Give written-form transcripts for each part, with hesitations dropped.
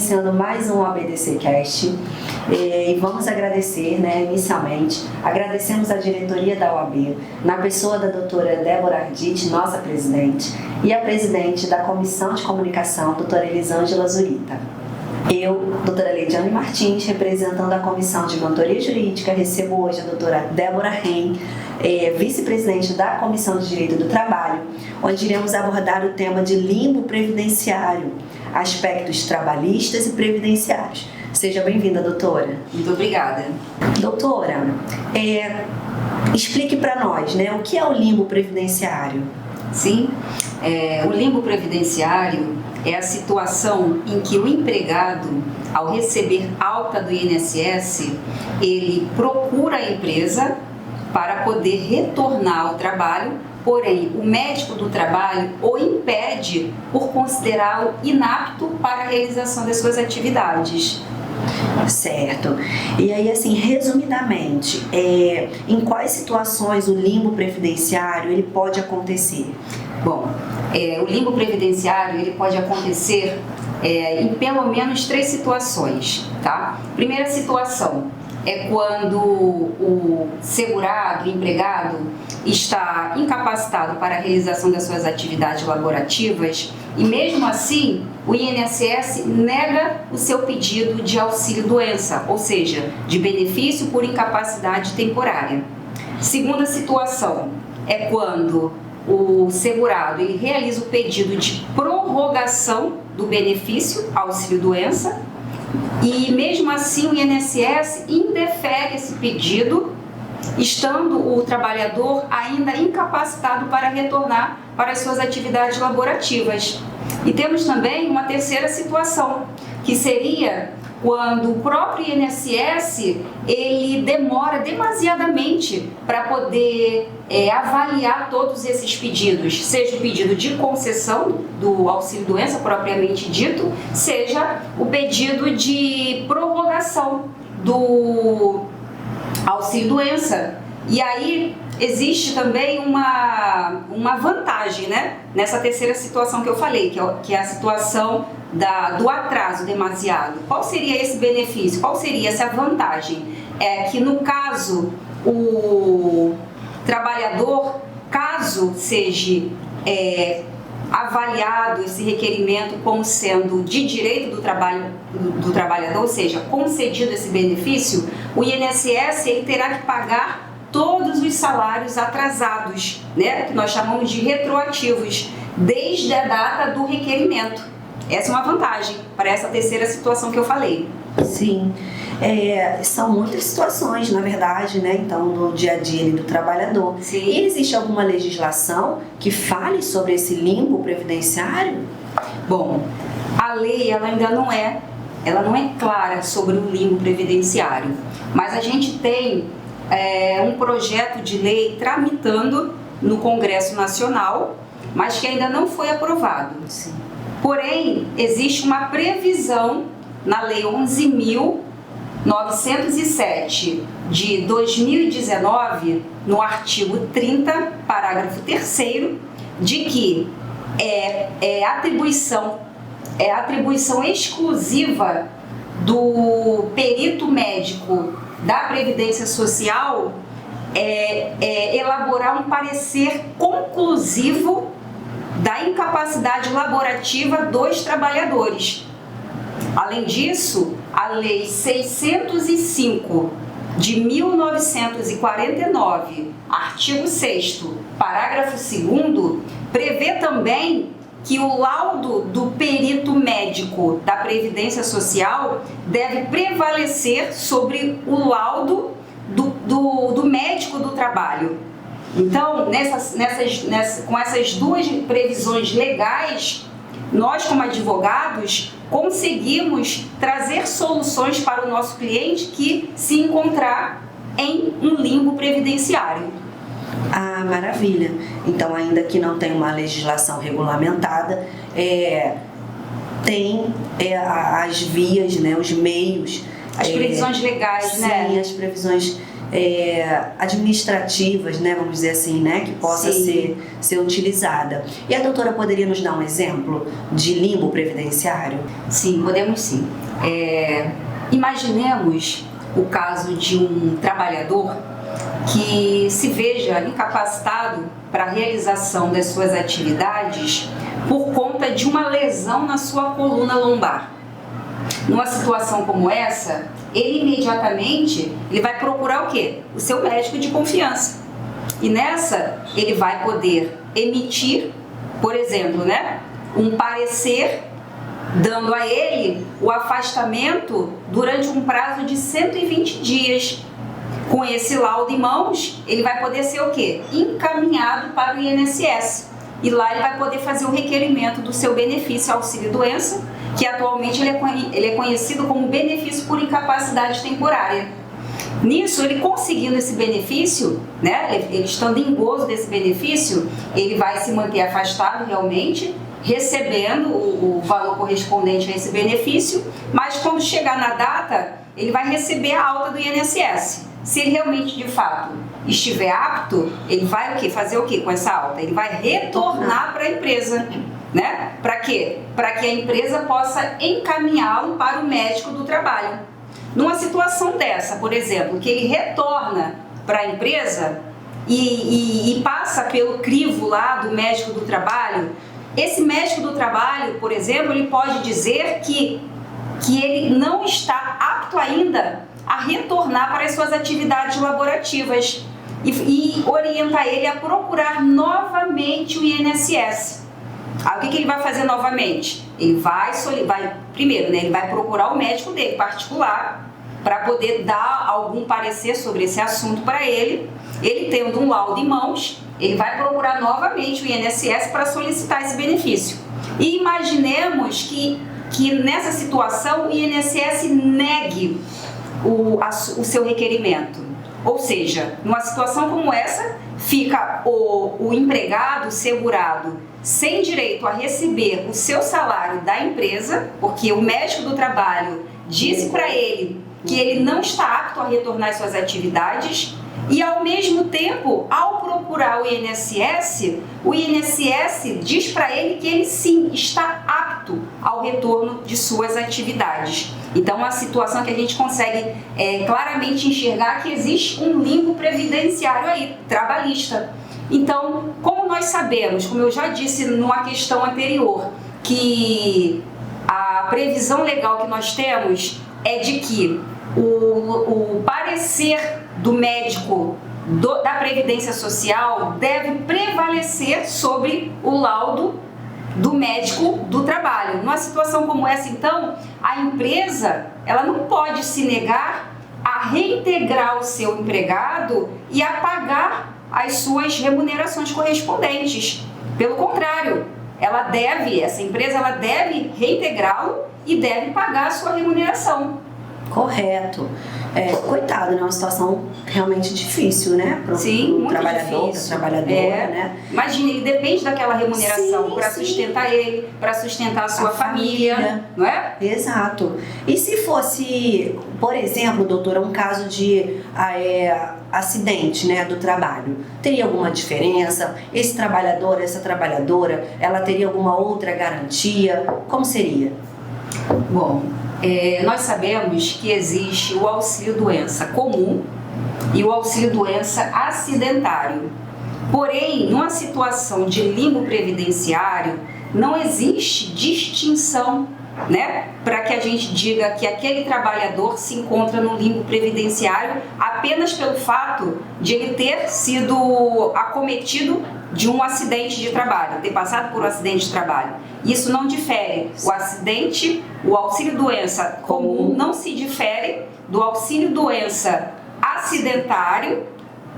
iniciando mais um ABDC Cast e vamos agradecer, inicialmente, agradecemos a diretoria da OAB, na pessoa da doutora Débora Arditi, nossa presidente, e a presidente da Comissão de Comunicação, doutora Elisângela Zurita. Eu, doutora Leidiane Martins, representando a Comissão de Mentoria Jurídica, recebo hoje a doutora Débora Ren, vice-presidente da Comissão de Direito do Trabalho, onde iremos abordar o tema de limbo previdenciário, aspectos trabalhistas e previdenciários. Seja bem-vinda, doutora. Muito obrigada. Doutora, explique para nós, o que é o limbo previdenciário? Sim, o limbo previdenciário é a situação em que o empregado, ao receber alta do INSS, ele procura a empresa para poder retornar ao trabalho, porém o médico do trabalho o impede por considerá-lo inapto para a realização das suas atividades. Certo. E aí, assim, resumidamente, em quais situações o limbo previdenciário ele pode acontecer? Bom, o limbo previdenciário ele pode acontecer em pelo menos 3 situações, tá? Primeira situação é quando o segurado, o empregado, está incapacitado para a realização das suas atividades laborativas e mesmo assim o INSS nega o seu pedido de auxílio-doença, ou seja, de benefício por incapacidade temporária. Segunda situação é quando o segurado ele realiza o pedido de prorrogação do benefício auxílio-doença e mesmo assim o INSS indefere esse pedido, estando o trabalhador ainda incapacitado para retornar para as suas atividades laborativas. E temos também uma terceira situação, que seria quando o próprio INSS ele demora demasiadamente para poder avaliar todos esses pedidos, seja o pedido de concessão do auxílio-doença propriamente dito, seja o pedido de prorrogação do auxílio-doença. E aí existe também uma vantagem, nessa terceira situação que eu falei, que é a situação do atraso demasiado. Qual seria esse benefício? Qual seria essa vantagem? É que no caso o trabalhador, caso seja avaliado esse requerimento como sendo de direito do trabalhador, ou seja, concedido esse benefício, o INSS ele terá que pagar todos os salários atrasados, que nós chamamos de retroativos, desde a data do requerimento. Essa é uma vantagem para essa terceira situação que eu falei. Sim, são muitas situações, na verdade, então, no dia a dia do trabalhador. Sim. E existe alguma legislação que fale sobre esse limbo previdenciário? Bom, a lei ela ainda não é clara sobre o limbo previdenciário, mas a gente tem um projeto de lei tramitando no Congresso Nacional, mas que ainda não foi aprovado. Sim. Porém, existe uma previsão na Lei 11.907 de 2019, no artigo 30, parágrafo 3º, de que é atribuição exclusiva do perito médico da Previdência Social elaborar um parecer conclusivo da incapacidade laborativa dos trabalhadores. Além disso, a Lei 605 de 1949, artigo 6º, parágrafo 2º, prevê também que o laudo do perito médico da Previdência Social deve prevalecer sobre o laudo do médico do trabalho. Então, com essas duas previsões legais, nós, como advogados, conseguimos trazer soluções para o nosso cliente que se encontrar em um limbo previdenciário. Ah, maravilha! Então, ainda que não tenha uma legislação regulamentada, tem as vias, os meios As previsões legais, sim, né? Sim, as previsões administrativas, né, vamos dizer assim, né, que possa ser utilizada. E a doutora poderia nos dar um exemplo de limbo previdenciário? Sim, podemos sim. Imaginemos o caso de um trabalhador que se veja incapacitado para a realização das suas atividades por conta de uma lesão na sua coluna lombar. Numa situação como essa, ele imediatamente vai procurar o quê? O seu médico de confiança. E nessa, ele vai poder emitir, por exemplo, né, um parecer dando a ele o afastamento durante um prazo de 120 dias. Com esse laudo em mãos, ele vai poder ser o quê? Encaminhado para o INSS. E lá ele vai poder fazer o requerimento do seu benefício auxílio-doença, que atualmente ele é conhecido como benefício por incapacidade temporária. Nisso, ele conseguindo esse benefício, né, ele estando em gozo desse benefício, ele vai se manter afastado realmente, recebendo o valor correspondente a esse benefício, mas quando chegar na data, ele vai receber a alta do INSS. Se ele realmente, de fato, estiver apto, ele vai fazer o quê com essa alta? Ele vai retornar para a empresa, né? Para quê? Para que a empresa possa encaminhá-lo para o médico do trabalho. Numa situação dessa, por exemplo, que ele retorna para a empresa e passa pelo crivo lá do médico do trabalho, esse médico do trabalho, por exemplo, ele pode dizer que ele não está apto ainda a retornar para as suas atividades laborativas e orientar ele a procurar novamente o INSS. Aí, o que ele vai fazer novamente? Ele vai primeiro, né, ele vai procurar o médico dele particular para poder dar algum parecer sobre esse assunto para ele. Ele tendo um laudo em mãos, ele vai procurar novamente o INSS para solicitar esse benefício. E imaginemos que nessa situação o INSS negue o seu requerimento. Ou seja, numa situação como essa, fica o empregado segurado sem direito a receber o seu salário da empresa, porque o médico do trabalho disse para ele que ele não está apto a retornar às suas atividades, e ao mesmo tempo, ao procurar o INSS diz para ele que ele sim está apto ao retorno de suas atividades. Então, é uma situação que a gente consegue claramente enxergar que existe um limbo previdenciário aí, trabalhista. Então, como nós sabemos, como eu já disse numa questão anterior, que a previsão legal que nós temos é de que o parecer do médico da Previdência Social deve prevalecer sobre o laudo do médico do trabalho. Numa situação como essa, então, a empresa ela não pode se negar a reintegrar o seu empregado e a pagar as suas remunerações correspondentes. Pelo contrário, essa empresa ela deve reintegrá-lo e deve pagar a sua remuneração. Correto. Coitado, né? Uma situação realmente difícil, né? Sim, muito trabalhador, difícil. Trabalhadora, né? Imagina, ele depende daquela remuneração para sustentar ele, para sustentar a sua família, não é? Exato. E se fosse, por exemplo, doutora, um caso de acidente, né, do trabalho, teria alguma diferença? Esse trabalhador, essa trabalhadora, ela teria alguma outra garantia? Como seria? Bom, nós sabemos que existe o auxílio-doença comum e o auxílio-doença acidentário. Porém, numa situação de limbo previdenciário, não existe distinção, né, para que a gente diga que aquele trabalhador se encontra no limbo previdenciário apenas pelo fato de ele ter sido acometido de um acidente de trabalho, ter passado por um acidente de trabalho. Isso não difere. O auxílio-doença comum não se difere do auxílio-doença acidentário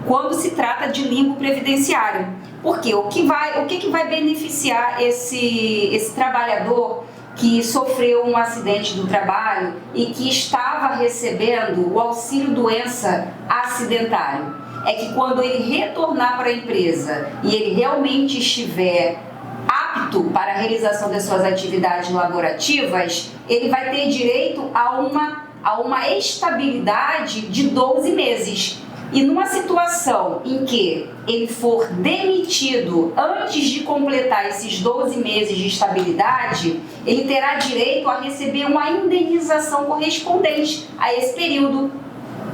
quando se trata de limbo previdenciário. Por quê? O que vai beneficiar esse trabalhador que sofreu um acidente do trabalho e que estava recebendo o auxílio-doença acidentário? É que quando ele retornar para a empresa e ele realmente estiver apto para a realização das suas atividades laborativas, ele vai ter direito a uma a uma estabilidade de 12 meses. E numa situação em que ele for demitido antes de completar esses 12 meses de estabilidade, ele terá direito a receber uma indenização correspondente a esse período.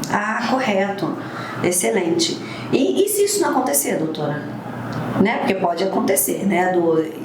Ah, correto. Excelente. E se isso não acontecer, doutora? Né? Porque pode acontecer, né?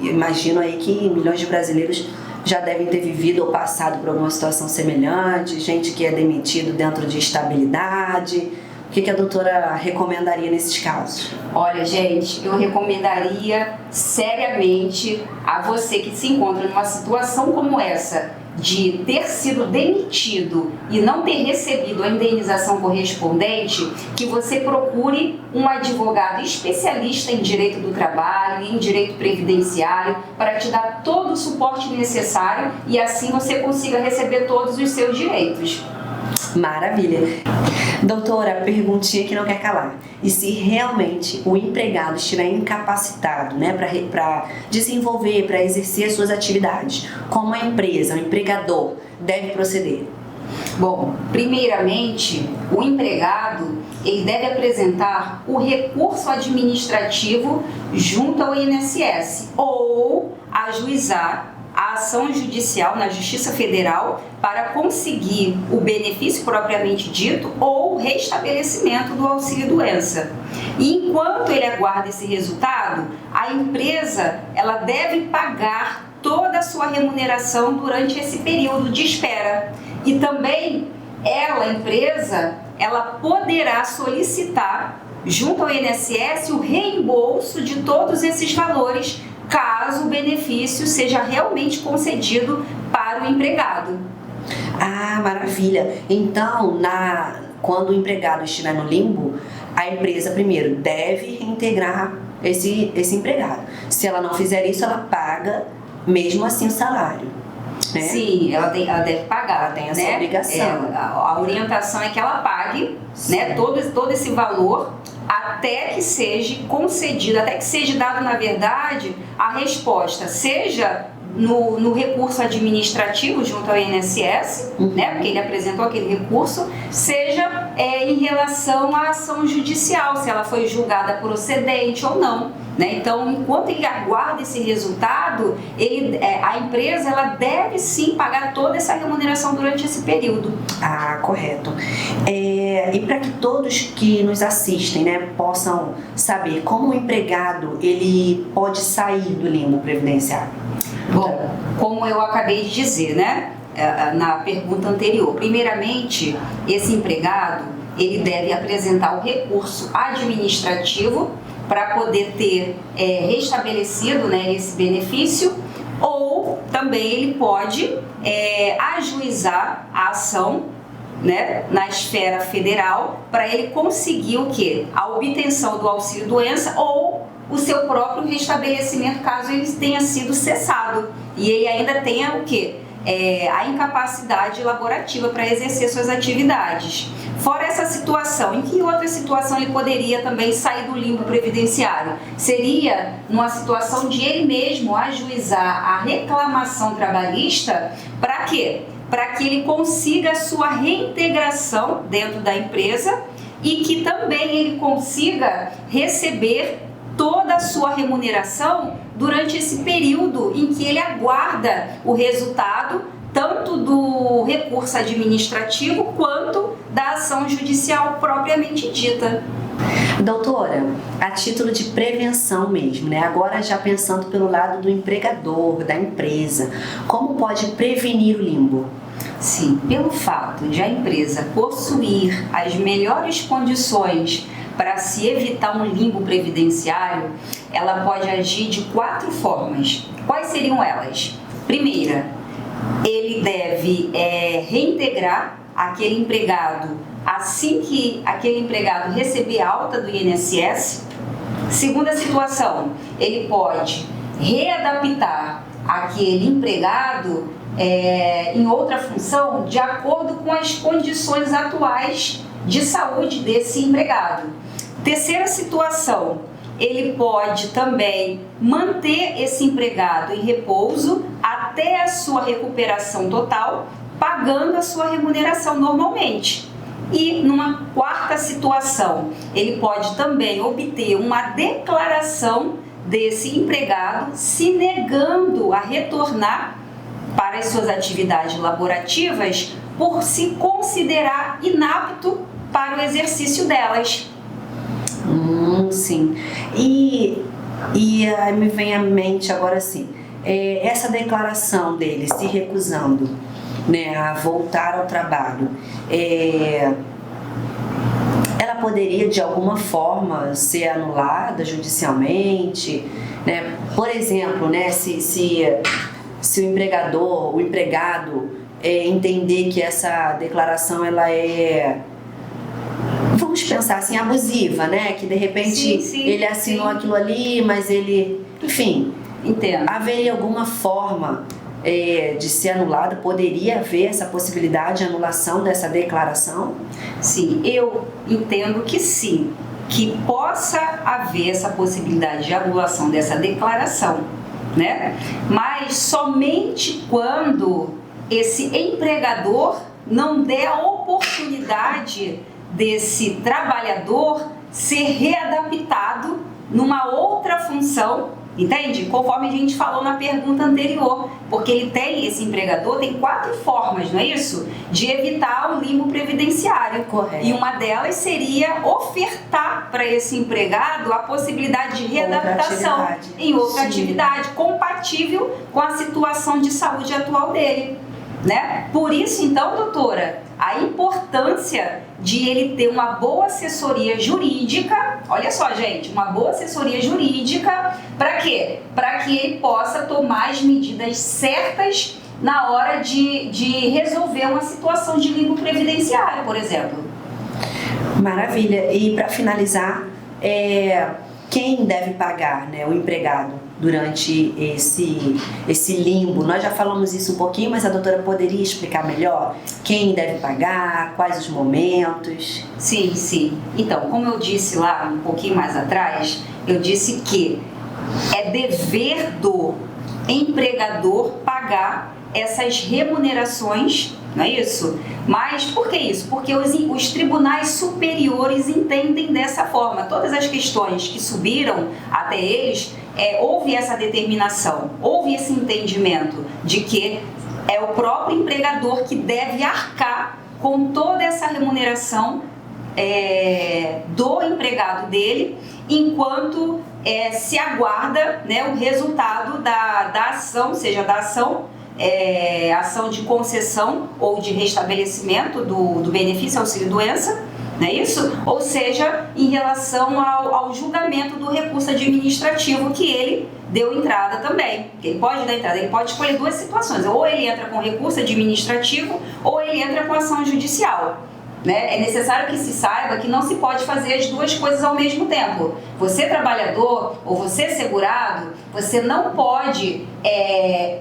Imagino aí que milhões de brasileiros já devem ter vivido ou passado por alguma situação semelhante, gente que é demitido dentro de estabilidade. O que a doutora recomendaria nesses casos? Olha, gente, eu recomendaria seriamente a você que se encontra numa situação como essa, de ter sido demitido e não ter recebido a indenização correspondente, que você procure um advogado especialista em direito do trabalho e em direito previdenciário para te dar todo o suporte necessário e assim você consiga receber todos os seus direitos. Maravilha. Doutora, perguntinha que não quer calar. E se realmente o empregado estiver incapacitado, né, para desenvolver, para exercer suas atividades, como a empresa, o empregador deve proceder? Bom, primeiramente, o empregado ele deve apresentar o recurso administrativo junto ao INSS ou ajuizar a ação judicial na Justiça Federal para conseguir o benefício propriamente dito ou o restabelecimento do auxílio-doença. E enquanto ele aguarda esse resultado, a empresa ela deve pagar toda a sua remuneração durante esse período de espera. E também a empresa, ela poderá solicitar junto ao INSS o reembolso de todos esses valores caso o benefício seja realmente concedido para o empregado. Ah, maravilha! Então, quando o empregado estiver no limbo, a empresa primeiro deve reintegrar esse empregado. Se ela não fizer isso, ela paga mesmo assim o salário. Né? Sim, ela deve pagar. Ela tem essa obrigação. A orientação é que ela pague, né, todo esse valor até que seja concedido, até que seja dado, na verdade, a resposta, seja no recurso administrativo junto ao INSS, né, porque ele apresentou aquele recurso, seja em relação à ação judicial, se ela foi julgada procedente ou não. Né? Então, enquanto ele aguarda esse resultado, a empresa ela deve sim pagar toda essa remuneração durante esse período. Ah, correto. E para que todos que nos assistem, né, possam saber como o empregado ele pode sair do limbo previdenciário? Bom, como eu acabei de dizer, né, na pergunta anterior, primeiramente, esse empregado ele deve apresentar o recurso administrativo para poder ter restabelecido, né, esse benefício, ou também ele pode ajuizar a ação, né, na esfera federal para ele conseguir o quê? A obtenção do auxílio-doença ou o seu próprio restabelecimento caso ele tenha sido cessado e ele ainda tenha o quê? A incapacidade laborativa para exercer suas atividades. Fora essa situação, em que outra situação ele poderia também sair do limbo previdenciário? Seria numa situação de ele mesmo ajuizar a reclamação trabalhista para quê? Para que ele consiga a sua reintegração dentro da empresa e que também ele consiga receber toda a sua remuneração durante esse período em que ele aguarda o resultado tanto do recurso administrativo quanto da ação judicial propriamente dita. Doutora, a título de prevenção mesmo, né? Agora já pensando pelo lado do empregador, da empresa, como pode prevenir o limbo? Sim, pelo fato de a empresa possuir as melhores condições para se evitar um limbo previdenciário, ela pode agir de 4 formas. Quais seriam elas? Primeira, ele deve reintegrar aquele empregado assim que aquele empregado receber alta do INSS. Segunda situação, ele pode readaptar aquele empregado em outra função de acordo com as condições atuais de saúde desse empregado. Terceira situação, ele pode também manter esse empregado em repouso até a sua recuperação total pagando a sua remuneração normalmente. E numa quarta situação, ele pode também obter uma declaração desse empregado se negando a retornar para as suas atividades laborativas por se considerar inapto para o exercício delas. Sim. E aí me vem à mente agora assim, essa declaração dele se recusando, né, a voltar ao trabalho, ela poderia de alguma forma ser anulada judicialmente, né? Por exemplo, né, se o empregado entender que essa declaração ela vamos pensar assim, abusiva, né? Que de repente ele assinou aquilo ali, mas ele, enfim, entendo. Haveria alguma forma de ser anulado? Poderia haver essa possibilidade de anulação dessa declaração? Sim, eu entendo que sim, que possa haver essa possibilidade de anulação dessa declaração, né? Mas somente quando esse empregador não der a oportunidade desse trabalhador ser readaptado numa outra função, entende? Conforme a gente falou na pergunta anterior, porque esse empregador tem 4 formas, não é isso? De evitar o limbo previdenciário. Correto. E uma delas seria ofertar para esse empregado a possibilidade de readaptação em outra atividade compatível com a situação de saúde atual dele, né? Por isso, então, doutora, a importância de ele ter uma boa assessoria jurídica, olha só, gente, uma boa assessoria jurídica, para quê? Para que ele possa tomar as medidas certas na hora de resolver uma situação de limbo previdenciário, por exemplo. Maravilha. E para finalizar, quem deve pagar, né, o empregado durante esse limbo? Nós já falamos isso um pouquinho, mas a doutora poderia explicar melhor? Quem deve pagar, quais os momentos? Sim, sim. Então, como eu disse lá um pouquinho mais atrás, eu disse que é dever do empregador pagar essas remunerações, não é isso? Mas por que isso? Porque os tribunais superiores entendem dessa forma. Todas as questões que subiram até eles, houve essa determinação, houve esse entendimento de que é o próprio empregador que deve arcar com toda essa remuneração do empregado dele, enquanto se aguarda, né, o resultado da ação, seja da ação de concessão ou de restabelecimento do benefício auxílio-doença, não é isso? Ou seja, em relação ao julgamento do recurso administrativo que ele deu entrada também. Ele pode dar entrada, ele pode escolher 2 situações, ou ele entra com recurso administrativo ou ele entra com ação judicial. Né? É necessário que se saiba que não se pode fazer as 2 coisas ao mesmo tempo. Você trabalhador ou você segurado, você não pode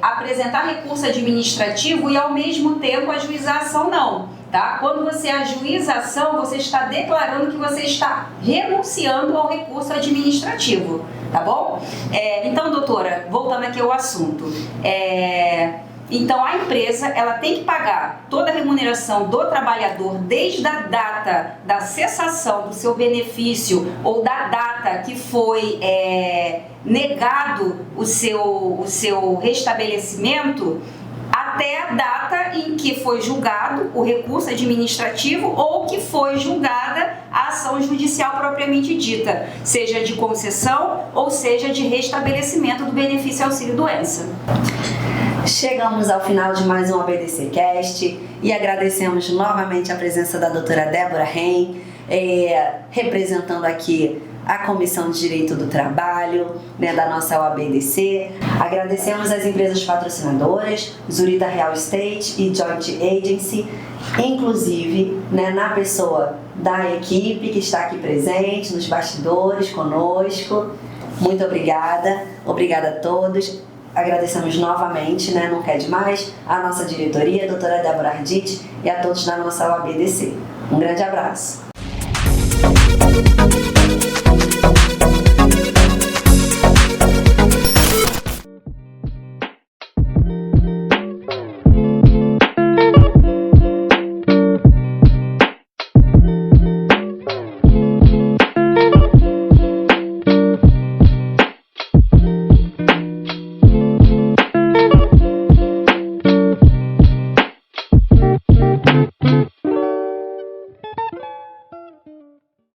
apresentar recurso administrativo e ao mesmo tempo ajuizar a ação, não. Tá? Quando você ajuiza a ação, você está declarando que você está renunciando ao recurso administrativo, tá bom? Então, doutora, voltando aqui ao assunto, então a empresa ela tem que pagar toda a remuneração do trabalhador desde a data da cessação do seu benefício ou da data que foi negado o seu restabelecimento, até a data em que foi julgado o recurso administrativo ou que foi julgada a ação judicial propriamente dita, seja de concessão ou seja de restabelecimento do benefício auxílio-doença. Chegamos ao final de mais um ABDC Cast e agradecemos novamente a presença da doutora Débora Reim, representando aqui a Comissão de Direito do Trabalho, né, da nossa OABDC. Agradecemos as empresas patrocinadoras, Zurita Real Estate e Joint Agency, inclusive, né, na pessoa da equipe que está aqui presente, nos bastidores, conosco. Muito obrigada, obrigada a todos. Agradecemos novamente, né, não quer demais, a nossa diretoria, a doutora Débora Arditi e a todos da nossa OABDC. Um grande abraço.